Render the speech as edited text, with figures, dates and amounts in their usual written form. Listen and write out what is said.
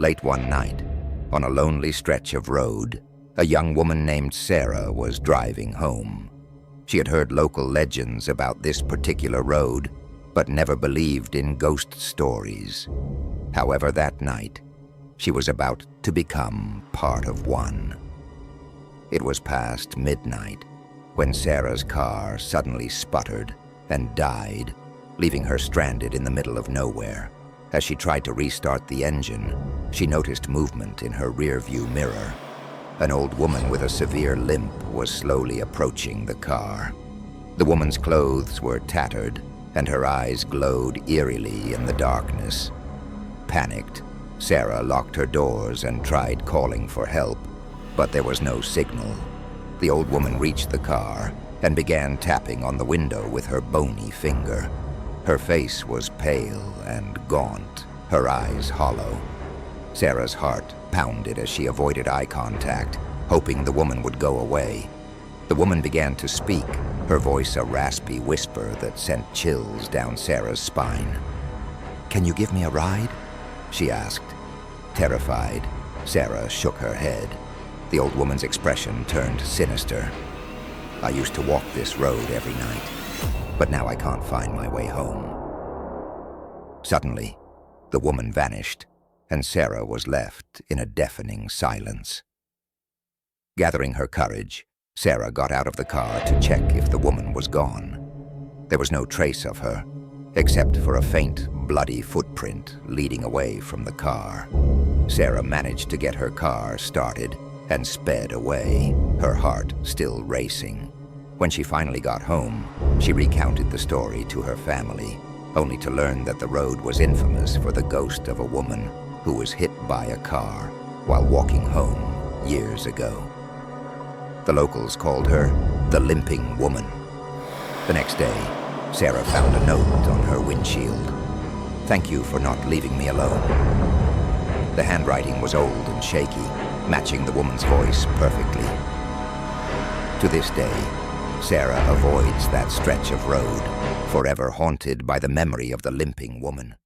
Late one night, on a lonely stretch of road, a young woman named Sarah was driving home. She had heard local legends about this particular road, but never believed in ghost stories. However, that night, she was about to become part of one. It was past midnight when Sarah's car suddenly sputtered and died, leaving her stranded in the middle of nowhere. As she tried to restart the engine, she noticed movement in her rearview mirror. An old woman with a severe limp was slowly approaching the car. The woman's clothes were tattered, and her eyes glowed eerily in the darkness. Panicked, Sarah locked her doors and tried calling for help, but there was no signal. The old woman reached the car and began tapping on the window with her bony finger. Her face was pale and gaunt, her eyes hollow. Sarah's heart pounded as she avoided eye contact, hoping the woman would go away. The woman began to speak, her voice a raspy whisper that sent chills down Sarah's spine. "Can you give me a ride?" she asked. Terrified, Sarah shook her head. The old woman's expression turned sinister. "I used to walk this road every night, but now I can't find my way home." Suddenly, the woman vanished, and Sarah was left in a deafening silence. Gathering her courage, Sarah got out of the car to check if the woman was gone. There was no trace of her, except for a faint, bloody footprint leading away from the car. Sarah managed to get her car started and sped away, her heart still racing. When she finally got home, she recounted the story to her family, only to learn that the road was infamous for the ghost of a woman who was hit by a car while walking home years ago. The locals called her the Limping Woman. The next day, Sarah found a note on her windshield. "Thank you for not leaving me alone." The handwriting was old and shaky, matching the woman's voice perfectly. To this day, Sarah avoids that stretch of road, forever haunted by the memory of the Limping Woman.